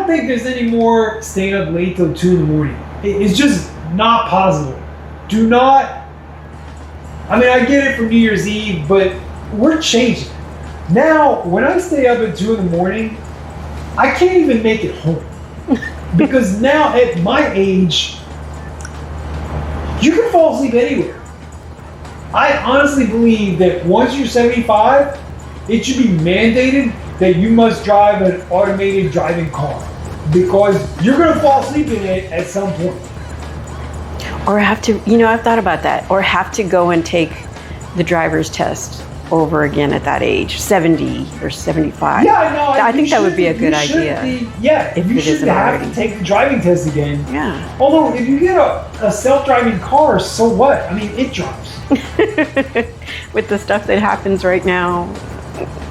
don't think there's any more staying up late till 2 in the morning. It's just not possible. Do not. I mean, I get it for New Year's Eve, but we're changing. Now, when I stay up at 2 in the morning, I can't even make it home. Because now, at my age, you can fall asleep anywhere. I honestly believe that once you're 75, it should be mandated that you must drive an automated driving car. Because you're going to fall asleep in it at some point. Or have to, I've thought about that. Or have to go and take the driver's test over again at that age, 70 or 75. Yeah, I know. I think that would be a good idea. If you shouldn't have to take the driving test again. Yeah. Although, if you get a self-driving car, so what? I mean, it drives. With the stuff that happens right now,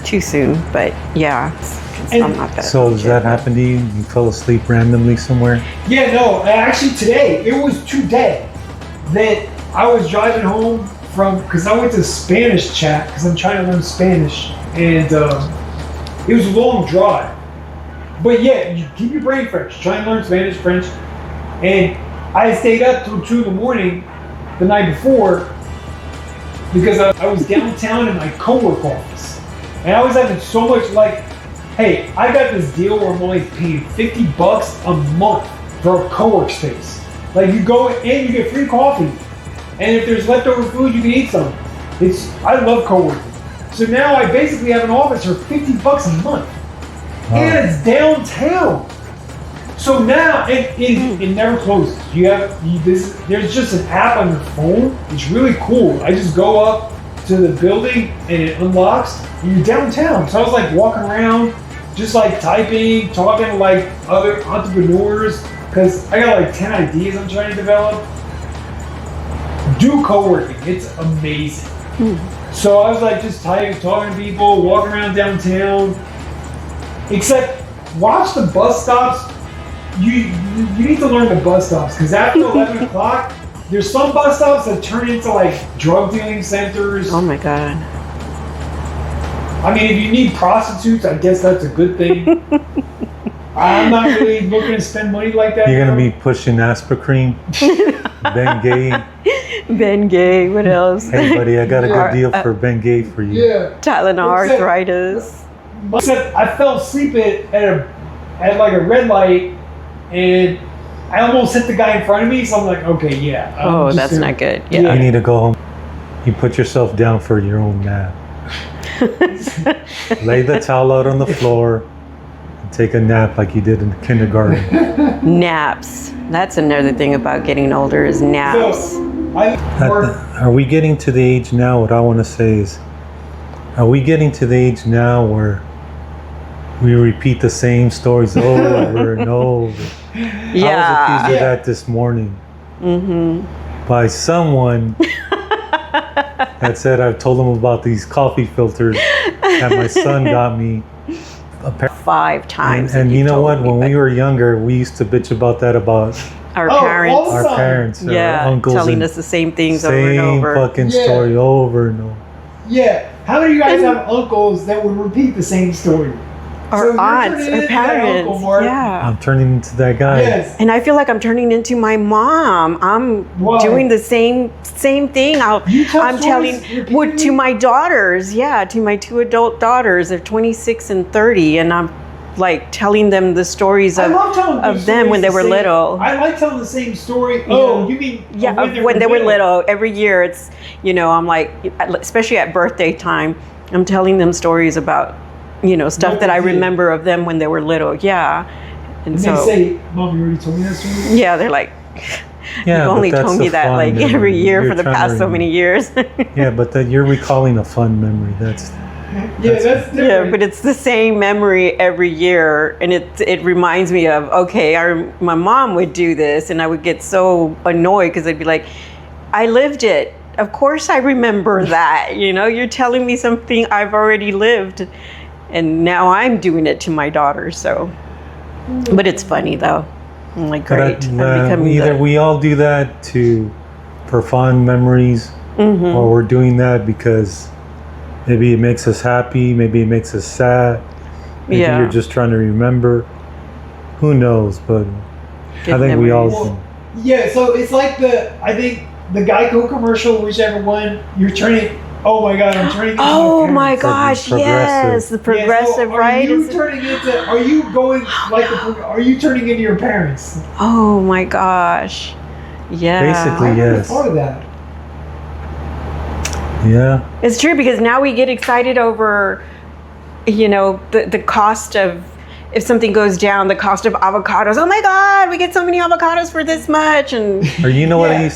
too soon. But yeah, I'm not that. So does that happen to you? You fell asleep randomly somewhere? Yeah, no. Actually, today, it was today that I was driving home because I went to Spanish chat because I'm trying to learn Spanish, and it was a long drive. But yeah, you keep your brain fresh. Try and learn Spanish, French, and I stayed up till 2 in the morning the night before because I was downtown in my co-work office, and I was having so much hey, I got this deal where I'm only paying $50 a month for a co-work space. Like you go in, you get free coffee. And if there's leftover food, you can eat some. I love co-working. So now I basically have an office for $50 a month. Wow. And it's downtown. So now it never closes. There's just an app on your phone. It's really cool. I just go up to the building and it unlocks and you're downtown. So I was like walking around, just like typing, talking to like other entrepreneurs, because I got like 10 ideas I'm trying to develop. Do co-working, it's amazing. So I was like just talking to people, walking around downtown. Except watch the bus stops. You need to learn the bus stops, because after 11 o'clock, there's some bus stops that turn into like drug dealing centers. Oh my God. I mean, if you need prostitutes, I guess that's a good thing. I'm not really looking to spend money like that. You're going to be pushing Aspercreme, Bengay. Bengay, what else? Hey buddy, I got a good deal for Bengay for you. Yeah. Tylenol, arthritis. Except I fell asleep at like a red light, and I almost hit the guy in front of me, so I'm like, okay, yeah. Oh, that's not good. Yeah. You need to go home. You put yourself down for your own nap. Lay the towel out on the floor and take a nap like you did in kindergarten. Naps. That's another thing about getting older is naps. So, are we getting to the age now, what I want to say is, are we getting to the age now where we repeat the same stories over and over? Yeah. I was accused of that this morning by someone that said I've told them about these coffee filters that my son got me 5 times. And you know what? When we were younger, we used to bitch about that about our parents. Our parents, yeah, our uncles, telling us the same things over and over. Same fucking story over and over. Yeah. How many of you guys have uncles that would repeat the same story? Our aunts, our parents. Yeah. I'm turning into that guy. Yes. And I feel like I'm turning into my mom. I'm doing the same thing. I'm telling to my daughters, to my 2 adult daughters. They're 26 and 30, and I'm like telling them the stories of them when they were little. I like telling the same story. Oh, you mean when they were little? Every year, it's I'm like, especially at birthday time, I'm telling them stories about stuff that I remember of them when they were little. Yeah. And so they say, Mom, you already told me that story? Yeah, they're like, you've only told me that like every year for the past so many years. Yeah, but you're recalling a fun memory. That's different. Yeah, but it's the same memory every year, and it reminds me of, okay, my mom would do this, and I would get so annoyed because I'd be like, I lived it. Of course I remember that. You're telling me something I've already lived. And now I'm doing it to my daughter, so. But it's funny though. I'm like, great. Either we all do that for fond memories, or we're doing that because maybe it makes us happy, maybe it makes us sad, maybe you're just trying to remember. who knows? But Good I think we all. memories. Yeah, so it's like I think the Geico commercial, whichever one, you're turning, oh my God, I'm turning into Oh my parents. gosh, Progressive. yes, the Yeah, so progressive, right? Are you going, are you turning into your parents? Oh my gosh. Yeah. Basically, I never yes. thought of that. Yeah. It's true because now we get excited over, the cost of, if something goes down, the cost of avocados. Oh my God, we get so many avocados for this much. And Or you know what Yeah.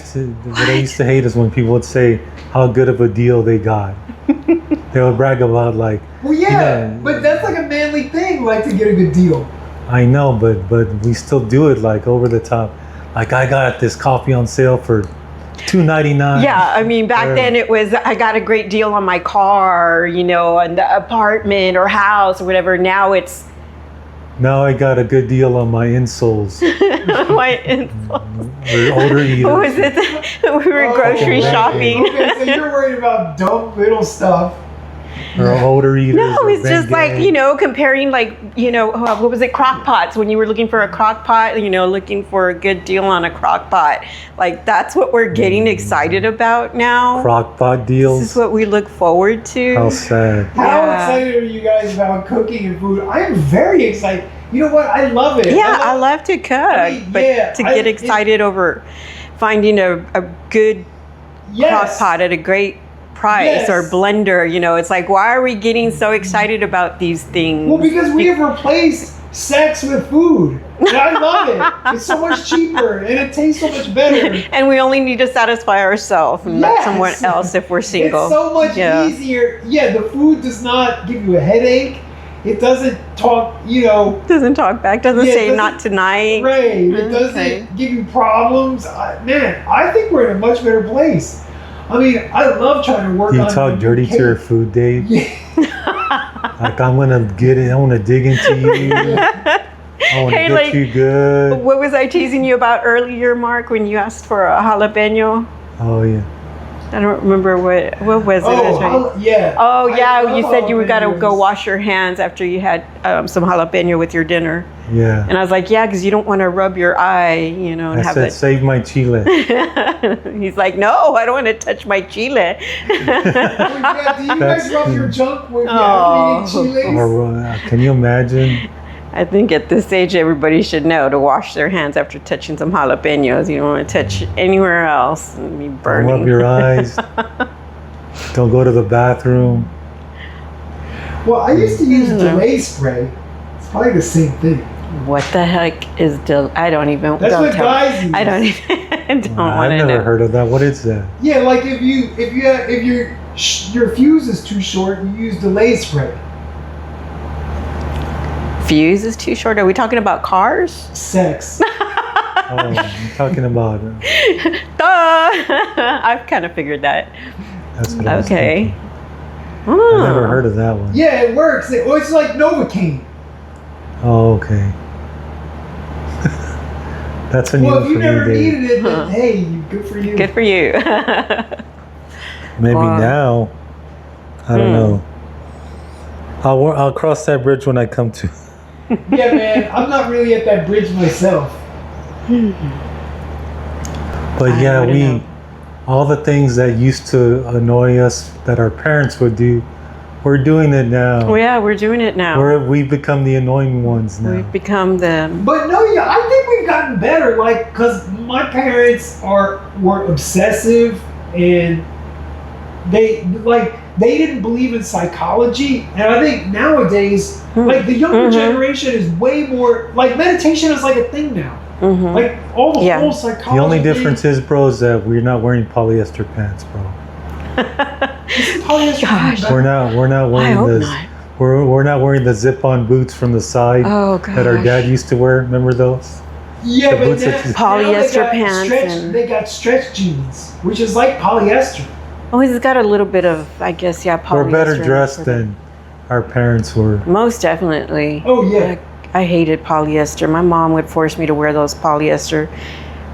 I used to hate is when people would say how good of a deal they got. They would brag about like, Well, yeah, but that's like a manly thing, like to get a good deal. I know, but we still do it like over the top. Like I got this coffee on sale for $2.99. yeah, I mean, back Or- then it was, I got a great deal on my car, and the apartment or house or whatever. Now it's, Now I got a good deal on my insoles. We're older eaters. what was it? We were Oh, grocery okay. shopping. Okay, so you're worried about dumb little stuff. Or older eaters. No, or it's just like, Bengay. comparing what was it, crock pots, when you were looking for a crock pot, looking for a good deal on a crock pot. Like, that's what we're getting excited about now. Crock pot This deals. is what we look forward to. How sad. How Yeah. excited are you guys about cooking and food? I am very excited. You know what? I love it. Yeah, I love to cook, but to get excited over finding a good crock pot at a great price, Yes. or blender, it's like, why are we getting so excited about these things? Well, because we have replaced sex with food. And I love it. It's so much cheaper and it tastes so much better. And we only need to satisfy ourselves and not Yes. someone else if we're single. It's so much Yeah. easier. Yeah, the food does not give you a headache. It doesn't talk, Doesn't talk back, doesn't Yeah, it say doesn't- not tonight. right. It doesn't Okay. give you problems. Man, I think we're in a much better place. I mean, I love trying to work Do you on talk dirty to your cake. food, Dave? Yeah. Like I'm gonna get it. I want to dig into you. I want to Hey, get like, you good. What was I teasing you about earlier, Mark, when you asked for a jalapeno? Oh yeah. I don't remember what was it. Yeah. Oh I yeah, love you said you were gonna go jalapenos. wash your hands after you had some jalapeno with your dinner, Yeah. and I was like, yeah, because you don't want to rub your eye, and I have said, save my chile. He's like, no, I don't want to touch my chile. Yeah, do you guys rub your junk with Oh. chiles? Or can you imagine? I think at this age, everybody should know to wash their hands after touching some jalapenos. You don't want to touch anywhere else and be Don't burning. rub your eyes. Don't go to the bathroom. Well, I used to use delay spray. It's probably the same thing. What the heck is I don't even. That's don't what tell guys use. I don't even. Don't I've want to never know. heard of that. What is that? Yeah, like if your fuse is too short, you use delay spray. Fuse is too short. Are we talking about cars? Sex. Oh, I'm talking about. Duh! I've kind of figured that. That's what I was Okay. thinking. I never Oh. heard of that one. Yeah, it works. It's like Novocaine. Oh, okay. That's a new Well, one if you for never me, Dave. needed it, then Huh. hey, good for you. Good for you. Maybe Wow. now. I don't know. I'll cross that bridge when I come to. Yeah, man, I'm not really at that bridge myself. But I yeah, wouldn't know. all the things that used to annoy us that our parents would do, we're doing it now. Oh yeah, we're doing it now. We've become the annoying ones now. We've become the. But no, yeah, I think we've gotten better. Like, cause my parents were obsessive, and they didn't believe in psychology. And I think nowadays, like the younger generation is way more like meditation is like a thing now. Mhm. Like all the Yeah. whole psychology. The only thing- difference is, bro, is that we're not wearing polyester pants, bro. Isn't polyester Gosh. better? We're not I wearing hope this. not. We're not wearing the zip-on boots from the side Oh gosh. that our dad used to wear. Remember those? Yeah, The but boots now, that- now Polyester they got pants and- They got stretch jeans, which is like polyester. Oh, he's got a little bit of, I guess, yeah, We're better polyester dressed in it. than our parents were. Most definitely. Oh yeah. I hated polyester. My mom would force me to wear those polyester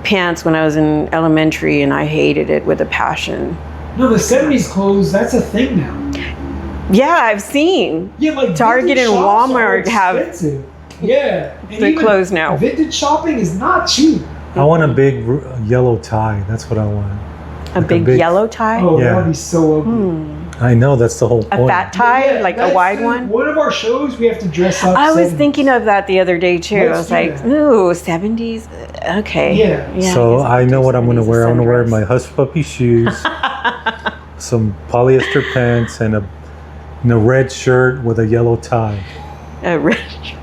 pants when I was in elementary, and I hated it with a passion. No, the '70s clothes. That's a thing now. Yeah, I've seen. Yeah, like Target vintage and shops are Walmart have- expensive. Yeah. And They're even closed now. Vintage shopping is not cheap. I want a big yellow tie. That's what I want. A Like big yellow tie? Oh, Yeah. that would be so ugly. I know, that's the whole A point. fat tie? Yeah, like a that's wide one? One of our shows, we have to dress up. I was 70s. thinking of that the other day too. Let's I was do like, that. ooh, 70s? Okay. Yeah. So guess I could know do what I'm going to 70s wear. I'm going to wear sundress. my hush puppy shoes, some polyester pants, and a red shirt with a yellow tie. Rich.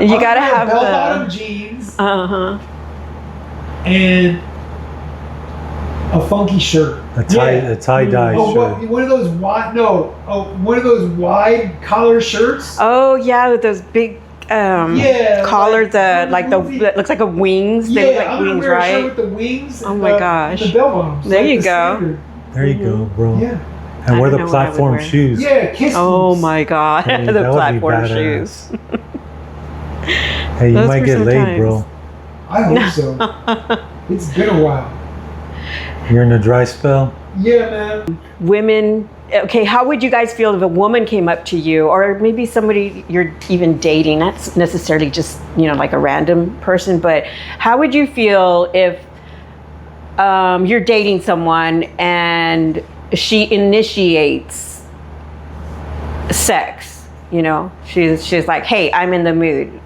You gotta have bell-bottom the. jeans Uh-huh. and a funky shirt. A tie dye Oh, shirt. one of those wide? No, one of those wide collar shirts. Oh yeah, with those big Yeah, collars, like the movie- that looks like a wings. Yeah, They look like I'm gonna wings, wear a shirt right? with the wings. Oh and my the, gosh. The bell bottoms. There like you the go. standard. There you go, bro. Yeah. And I wear don't the know what I would platform wear. shoes. Yeah, kiss. Oh boots. my god, I mean, the that would be platform badass. shoes. Hey, you Those might were get some laid, times. bro. I hope so. It's been a while. You're in a dry spell. Yeah, man. Women, okay, how would you guys feel if a woman came up to you, or maybe somebody you're even dating, not necessarily just, like a random person, but how would you feel if you're dating someone and she initiates sex? She's like, hey, I'm in the mood.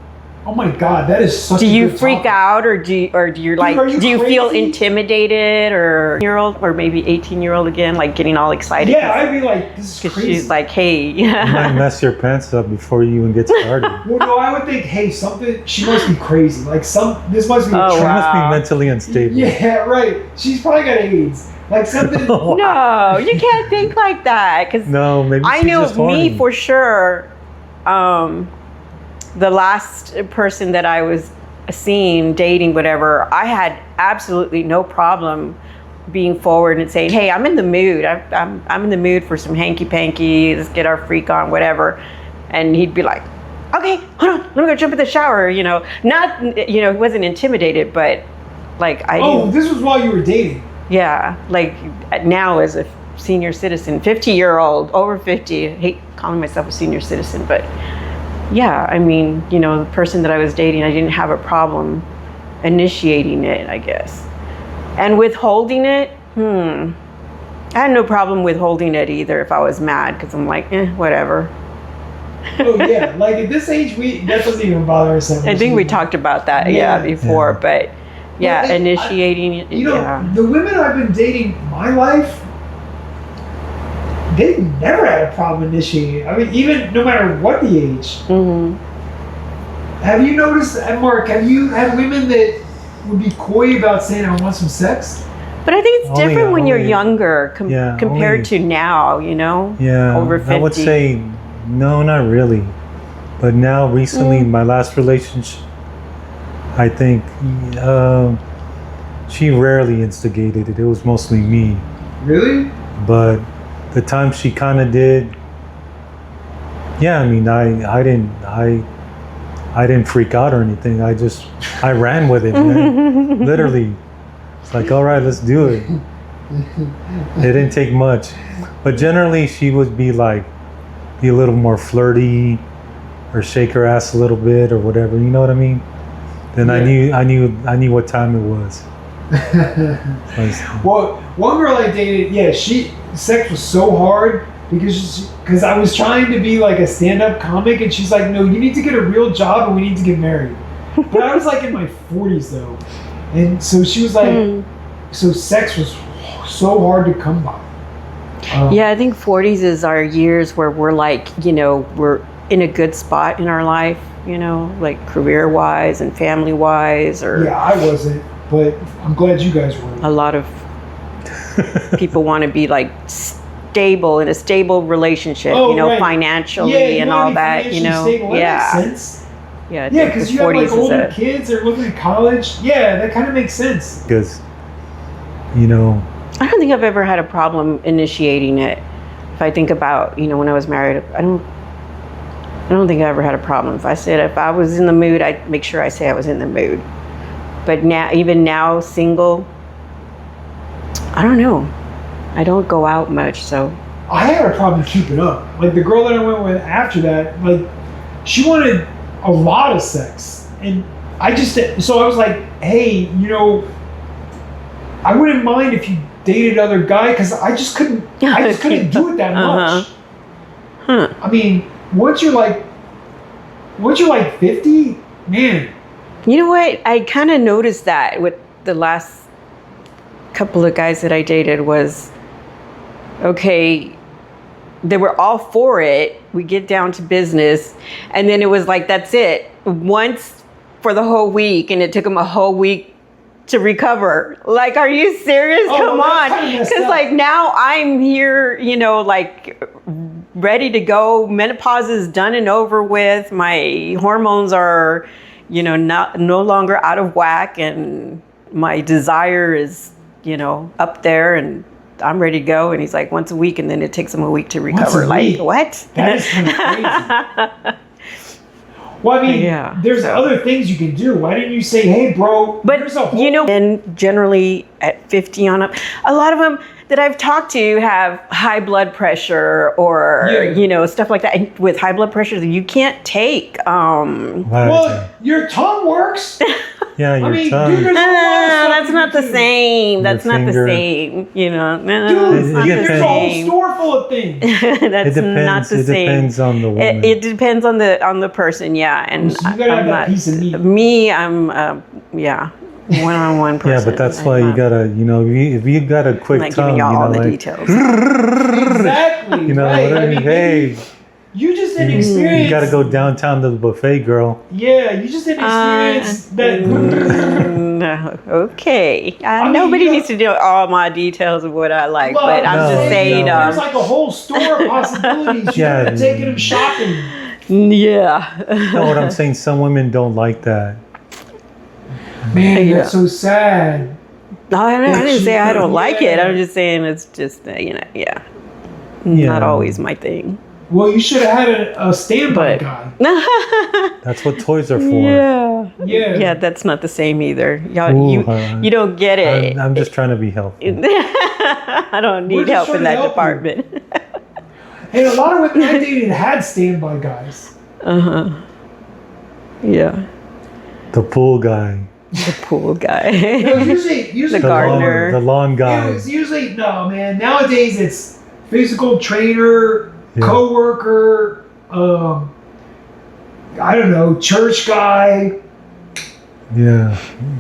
Oh my God, that is such. Do a you good freak topic. out, or do you like? are you do you feel crazy? intimidated, or or maybe 18-year-old again, like getting all excited? Yeah, I'd be like, this is because crazy. she's like, hey. You might mess your pants up before you even get started. Well, no, I would think, hey, she must be crazy. Like this must be a Oh, She trap. must wow. be mentally unstable. Yeah, right. She's probably got AIDS. Like something. No, you can't think like that, because No, maybe I she's know just horny. me for sure. The last person that I was seeing, dating, whatever, I had absolutely no problem being forward and saying, hey, I'm in the mood. I'm in the mood for some hanky panky. Let's get our freak on, whatever. And he'd be like, okay, hold on, let me go jump in the shower. Not, he wasn't intimidated, but like Oh, this was while you were dating. yeah, like now as a senior citizen, 50-year-old, over 50. I hate calling myself a senior citizen, but yeah, I mean, the person that I was dating, I didn't have a problem initiating it, I guess. And withholding it, I had no problem withholding it either if I was mad, because I'm like, whatever. Oh yeah, like at this age, that doesn't even bother us. I think we talked about that, before, Yeah. but yeah, Well, initiating it, The women I've been dating my life, they never had a problem initiating it. I mean, even no matter what the age. Mm-hmm. Have you noticed, Mark? Have you had women that would be coy about saying, "I want some sex"? But I think it's Only- different when you're only- younger compared only- to now, Yeah, over 50. I would say no, not really. But now, recently, my last relationship, I think she rarely instigated it. It was mostly me. Really? But the time she kind of did, yeah. I mean, I didn't freak out or anything. I ran with it, man. Literally, it's like, all right, let's do it. It didn't take much, but generally she would be a little more flirty, or shake her ass a little bit or whatever. You know what I mean? Then Yeah. I knew what time it was. Well, one girl I dated, sex was so hard because I was trying to be like a stand-up comic, and she's like, no, you need to get a real job and we need to get married. But I was like in my 40s though, and so she was like, so sex was so hard to come by. Yeah, I think 40s is our years where we're like, we're in a good spot in our life, like career-wise and family-wise, or Yeah, I wasn't, but I'm glad you guys were. a lot of people want to be like stable in a stable relationship, Right. financially you and wanna all be that, financially stable. That yeah, makes sense. yeah, I Yeah, think because the you have like 40s is older kids, they're looking at college. Yeah, that kind of makes sense. Because, I don't think I've ever had a problem initiating it. If I think about, when I was married, I don't think I ever had a problem. If I was in the mood, I'd make sure I say I was in the mood. But now, even now, single, I don't know. I don't go out much, so I had a problem keeping up. Like the girl that I went with after that, like she wanted a lot of sex, and I was like, hey, I wouldn't mind if you dated other guy because I just couldn't do it that much. I mean, once you're like 50, man. You know what? I kind of noticed that with the last couple of guys that I dated was, okay, they were all for it. We get down to business. And then it was like, that's it. Once for the whole week. And it took them a whole week to recover. Like, are you serious? Come on. Because like now I'm here, like ready to go. Menopause is done and over with. My hormones are, no longer out of whack. And my desire is, up there, and I'm ready to go. And he's like, once a week, and then it takes him a week to recover. Like, what? That is kind of crazy. Well, I mean, there's other things you can do. Why didn't you say, hey, bro, but and generally at 50 on up, a lot of them that I've talked to have high blood pressure or, stuff like that. And with high blood pressure, you can't take. Well, your tongue works. Yeah, your tongue. That's not the same. That's not the same. Dude, there's a whole store full of things. That's not the same. It depends on the woman. It depends on the person, yeah. And so you gotta have that piece of meat. Me, I'm one-on-one person. Yeah, but that's why you gotta, if you got a quick I'm not tongue, giving y'all all the details. Exactly. Right. Hey. You just didn't experience. You gotta go downtown to the buffet, girl. Yeah, you just didn't experience that. No, okay. Nobody needs to know all my details of what I like, but I'm just saying. There's like a whole store of possibilities. You're taking them shopping. Yeah. No, what I'm saying, some women don't like that. Man, that's so sad. No, I didn't say I don't like it. I'm just saying it's just, not always my thing. Well, you should have had a standby guy. That's what toys are for. Yeah. Yeah, that's not the same either. You don't get it. I'm just trying to be helpful. I don't need help in that department. And a lot of women I dated had standby guys. Yeah. The pool guy. The pool guy. No, usually the gardener. The lawn guy. It was usually, no, man. Nowadays it's physical trainer, co-worker, I don't know, church guy. Yeah.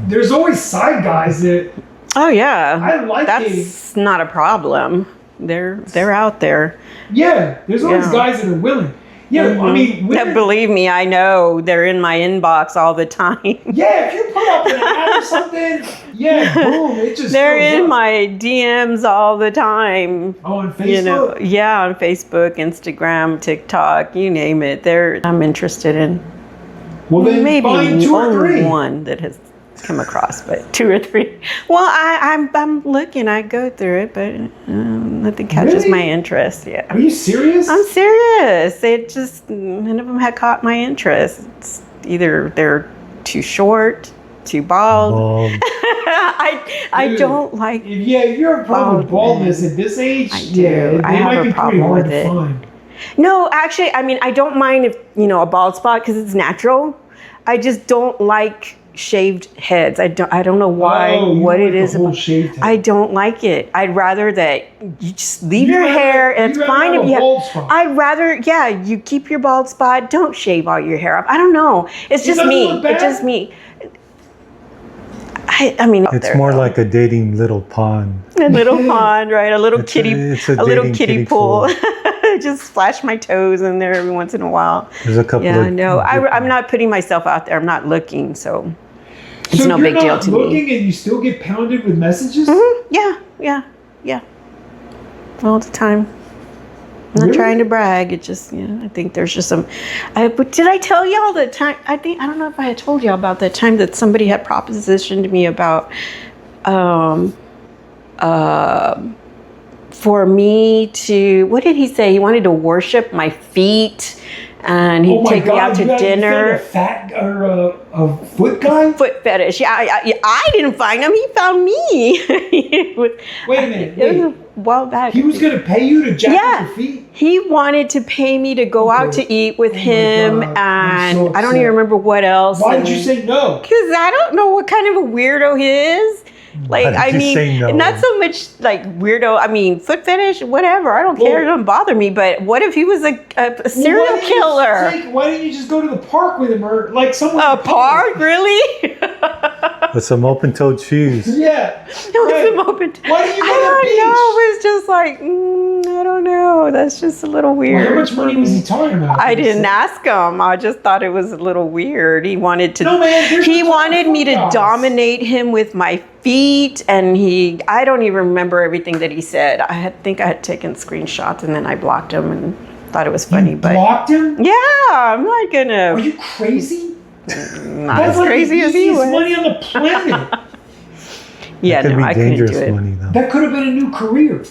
There's always side guys that. Oh yeah. I like that's not a problem. They're out there. Yeah, there's always guys that are willing. Yeah, I mean, believe me, I know they're in my inbox all the time. Yeah, if you put up an ad or something, boom, it just. They're in my DMs all the time. Oh, on Facebook. On Facebook, Instagram, TikTok, you name it. I'm interested in. Well, then maybe find 2 or 3. One that has come across, but 2 or 3. Well, I'm looking. I go through it, but nothing catches my interest. Yeah. Are you serious? I'm serious. It just none of them had caught my interest. It's either they're too short, too bald. I don't like. If you're a problem with baldness at this age, I do. I have a problem with it. No, actually, I mean, I don't mind if a bald spot because it's natural. I just don't like shaved heads. I don't know why. What it is. I don't like it. I'd rather that you just leave your hair. And it's fine if you have. I'd rather, you keep your bald spot. Don't shave all your hair off. I don't know. It's just me. It's just me. I mean, it's more like a dating little pond. A little pond, right? A little kiddie, a little kiddie pool. Just splash my toes in there every once in a while. There's a couple. Yeah, no, I'm not putting myself out there. I'm not looking, so it's no big deal to me. You're not looking, and you still get pounded with messages. Yeah, all the time. I'm not trying to brag. It just, I think there's just some. But did I tell y'all the time? I don't know if I had told y'all about that time that somebody had propositioned me about, for me to. What did he say? He wanted to worship my feet, and he'd take me out to you dinner. a fat or a foot guy? Foot fetish. Yeah, I didn't find him. He found me. Wait a minute. It was a while back. He was going to pay you to jack your feet? He wanted to pay me to go out to eat with him, God. and I don't even remember what else. Why did you say no? Because I don't know what kind of a weirdo he is. Like, Why did you say no? not so much like weirdo. I mean, foot fetish, whatever. I don't care. It doesn't bother me. But what if he was a serial killer? Why didn't you just go to the park with him or like somewhere? A park, really? With some open-toed shoes. Yeah. With some open. Why didn't you go I to the don't beach? know. It was just like I don't know. That's just a little weird. Well, how much money was he talking about? I didn't ask him. I just thought it was a little weird. He wanted to. No, man, he wanted me to guys. dominate him with my feet, and I don't even remember everything that he said. I think I had taken screenshots, and then I blocked him and thought it was funny. But blocked him? yeah, I'm not gonna. Are you crazy? Not as crazy as he was. That's money on the planet. Yeah, That could no, I be couldn't do dangerous it. money, though. That could have been a new career.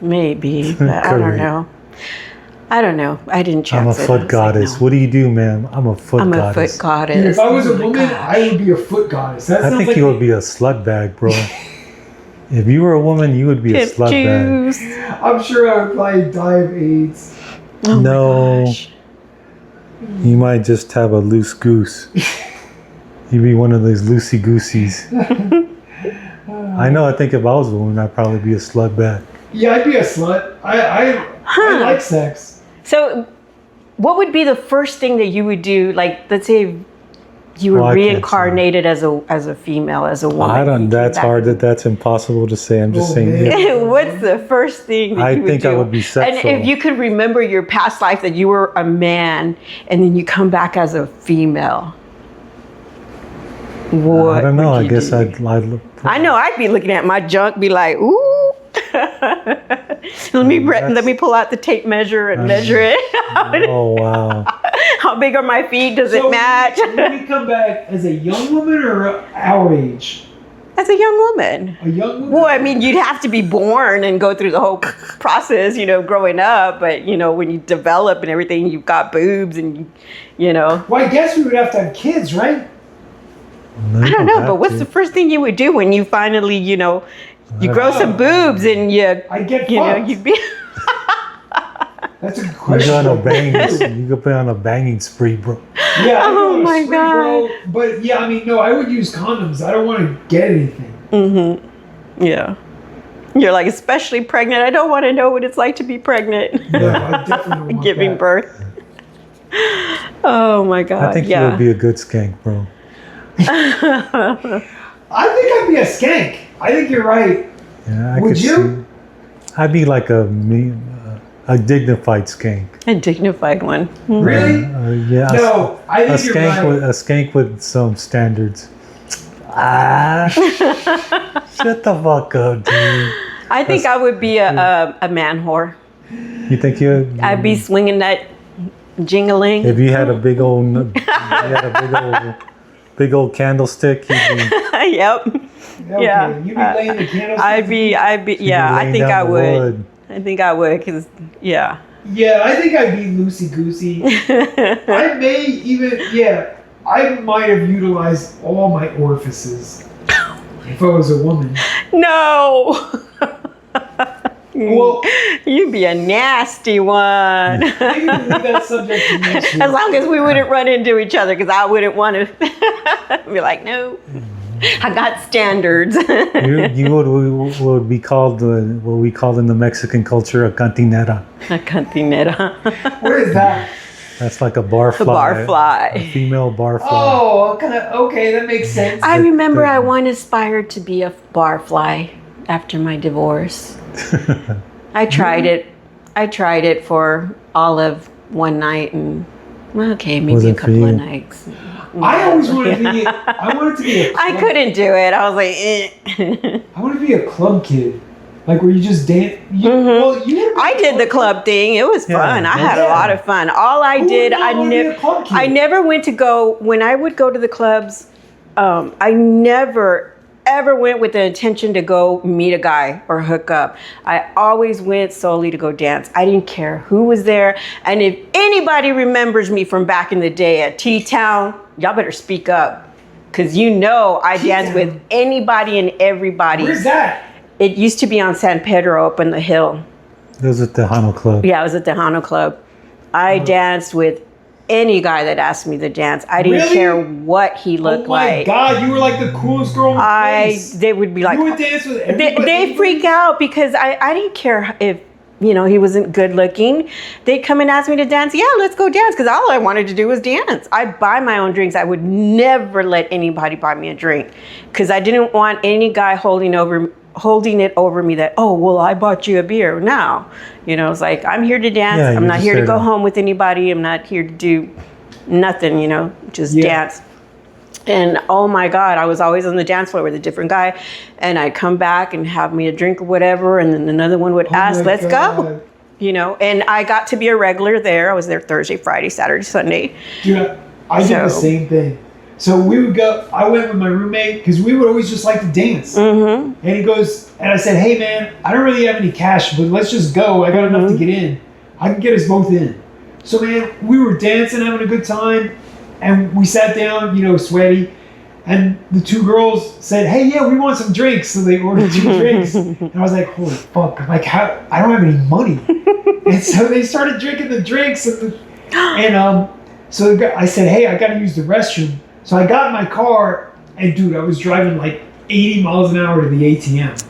Maybe, but I don't Correct. know. I don't know. I didn't check. I'm a it. I foot was goddess. like, no. What do you do, ma'am? I'm a foot I'm a goddess. foot goddess. Dude, if I was Oh a my woman, gosh. I would be a foot goddess. That I sounds think like you would be a slut bag, bro. If you were a woman, you would be a Hip slut bag. juice. I'm sure I would probably die of AIDS. Oh No. my gosh. You might just have a loose goose. You'd be one of those loosey gooseys. I know. I think if I was a woman, I'd probably be a slut bag. Yeah, I'd be a slut. I like sex. So, what would be the first thing that you would do? Like, let's say you were Well, I can't say. reincarnated as a female, as a woman. I don't. You That's came back. hard. That's impossible to say. I'm just Oh, saying. man. Yeah. What's the first thing that I you would think do? I would be sexual. And if you could remember your past life that you were a man, and then you come back as a female, what? I don't know. would I you guess do? I'd I know I'd be looking at my junk, be like, ooh. let me pull out the tape measure and measure it. Oh wow. How big are my feet? Does So it match? Would we come back as a young woman or our age? As a young woman. A young woman? Well, I mean, you'd have to be born and go through the whole process, growing up. But, when you develop and everything, you've got boobs and, Well, I guess we would have to have kids, right? No, I you don't know. have But what's to. the first thing you would do when you finally, you grow some boobs and I get fucked. you'd be. That's a good You question. go on a banging. You could be on a banging spree, bro. Yeah, I Oh go on a my spree, God. bro. But yeah, I mean, no, I would use condoms. I don't want to get anything. Mm-hmm. Yeah. You're like, especially pregnant. I don't want to know what it's like to be pregnant. No, I definitely don't want Giving that. birth. Oh my God. I think you would be a good skank, bro. I think I'd be a skank. I think you're right. Yeah, I Would could you? see. I'd be like a dignified skank. A dignified one. Really? Yeah. No, I a think you're skank right. with a skank with some standards. Ah, shut the fuck up, dude. I think I would be a man whore. You think you? I'd be swinging that jingling. If you had a big old, big old candlestick, you'd be. Yep. Okay, Yeah. you'd be laying the candles. I'd be, you'd yeah, be I laying think down I the would. wood. I think I would, because, yeah. Yeah, I think I'd be loosey goosey. I may even, I might have utilized all my orifices if I was a woman. No. Well, You'd be a nasty one. maybe we'll leave that subject to next week. As long as we wouldn't run into each other, because I wouldn't want to be like, no, I got standards. You would be called what we call in the Mexican culture a cantinera. A cantinera. What is that? That's like a barfly. A barfly. A female barfly. Oh, okay, that makes sense. I remember I once aspired to be a barfly after my divorce. I tried it. I tried it for all of one night and maybe Was a it for couple of you? nights. I always wanted to be. I wanted to be a. I club- couldn't do it. I was like, eh. I want to be a club kid, like where you just dance. Well, you. I did the club thing. It was Yeah, fun. I had a yeah. lot of fun. All I Who did, would not wanna be a club kid? I never went to go, when I would go to the clubs, I never ever went with the intention to go meet a guy or hook up. I always went solely to go dance. I didn't care who was there. And if anybody remembers me from back in the day at T-Town, y'all better speak up. Because you know I danced with anybody and everybody. Where's that? It used to be on San Pedro up on the hill. It was at the Tejano Club. Yeah, I was at the Tejano Club. I danced with any guy that asked me to dance. I didn't care what he looked like. Oh my God, you were like the coolest girl in the place. They would be like, you would dance with everybody. They freak out because I didn't care if, you know, he wasn't good looking. They'd come and ask me to dance. Yeah, let's go dance. Because all I wanted to do was dance. I'd buy my own drinks. I would never let anybody buy me a drink because I didn't want any guy holding it over me that, oh, well, I bought you a beer. No. You know, it's like, I'm here to dance. Yeah, I'm not here to go home with anybody. I'm not here to do nothing, you know, just dance. And oh my God, I was always on the dance floor with a different guy. And I'd come back and have me a drink or whatever. And then another one would ask, let's go. You know, and I got to be a regular there. I was there Thursday, Friday, Saturday, Sunday. Dude, I did the same thing. So we would go, I went with my roommate because we would always just like to dance. And he goes, and I said, hey man, I don't really have any cash, but let's just go. I got enough to get in. I can get us both in. So man, we were dancing, having a good time. And we sat down, you know, sweaty. And the two girls said, hey, yeah, we want some drinks. So they ordered 2 drinks. And I was like, holy fuck. I'm like, how? I don't have any money. And so they started drinking the drinks. So I said, hey, I got to use the restroom. So I got in my car, and dude, I was driving like 80 miles an hour to the ATM.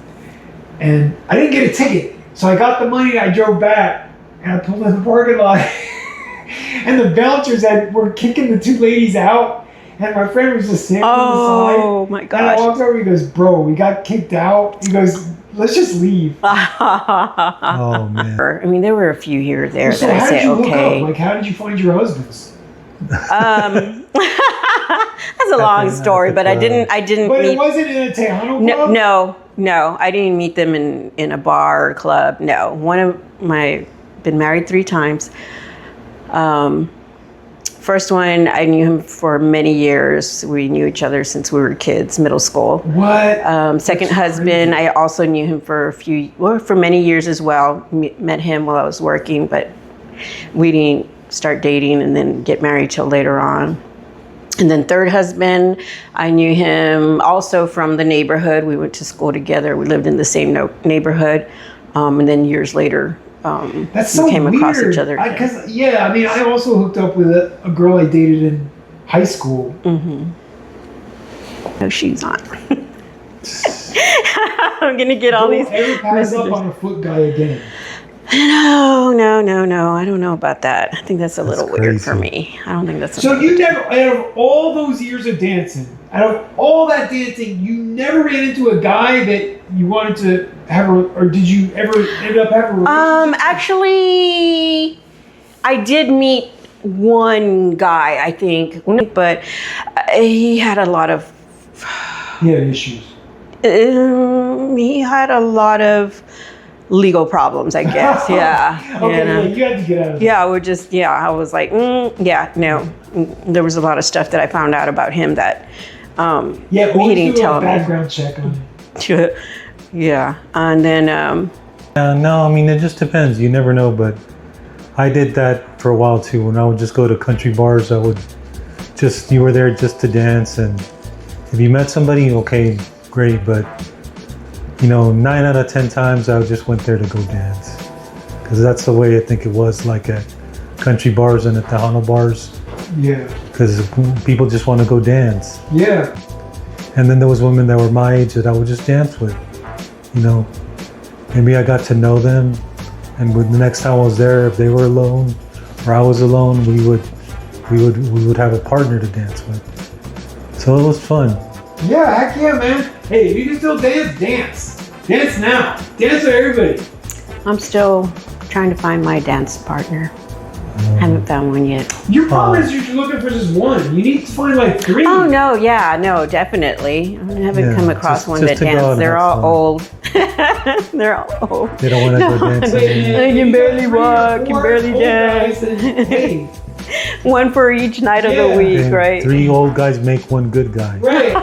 And I didn't get a ticket. So I got the money, and I drove back, and I pulled in the parking lot. And the bouncers were kicking the 2 ladies out, and my friend was just standing on the side. Oh my gosh. And I walked over, he goes, bro, we got kicked out. He goes, let's just leave. Oh, man. I mean, there were a few here or there So that I said, okay. Like, how did you find your husbands? That's a long story, but I didn't But meet. it wasn't in a Tejano club? No, I didn't meet them in a bar or club. No, been married 3 times. First one, I knew him for many years. We knew each other since we were kids, middle school. What? Second husband, I also knew him for for many years as well. Met him while I was working, but we didn't start dating and then get married till later on. And then third husband, I knew him also from the neighborhood. We went to school together. We lived in the same neighborhood. And then years later, That's so we came across weird. each other. I also hooked up with a girl I dated in high school. No shoes on. I'm going to get all these Don't ever pass messages. up on a foot guy again. No. I don't know about that. I think that's a little weird for crazy. me. I don't think that's So you never, out of all those years of dancing, out of all that dancing, you never ran into a guy that you wanted to have or did you ever end up having a relationship? Actually, I did meet one guy, I think, but he had a lot of He had issues. he had a lot of legal problems, I guess. Yeah. Okay, you had to get out of it. Yeah, I was like, no. There was a lot of stuff that I found out about him that he didn't tell me. Background check on it. Yeah, and then No, I mean, it just depends. You never know, but I did that for a while too. When I would just go to country bars, you were there just to dance. And if you met somebody, okay, great. But, 9 out of 10 times I just went there to go dance. Because that's the way I think it was, like at country bars and at Tejano bars. Yeah. Because people just want to go dance. Yeah. And then there was women that were my age that I would just dance with. Maybe I got to know them, and the next time I was there, if they were alone or I was alone, we would have a partner to dance with. So it was fun. Yeah, heck yeah, man. Hey, if you can still dance, dance. Dance now. Dance with everybody. I'm still trying to find my dance partner. Haven't found one yet. Your problem is you're looking for just one. You need to find like 3. Oh no, definitely. I haven't come across one that dances. They're all old. They're all old. They don't want to go dancing. They can barely walk, can barely dance. Hey. One for each night of the week, right? 3 old guys make one good guy. Right.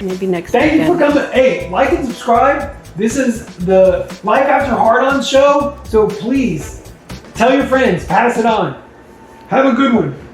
Maybe next Thank you for weekend. coming. Hey, like and subscribe. This is the Life After Hard-On show. So please tell your friends, pass it on. Have a good one.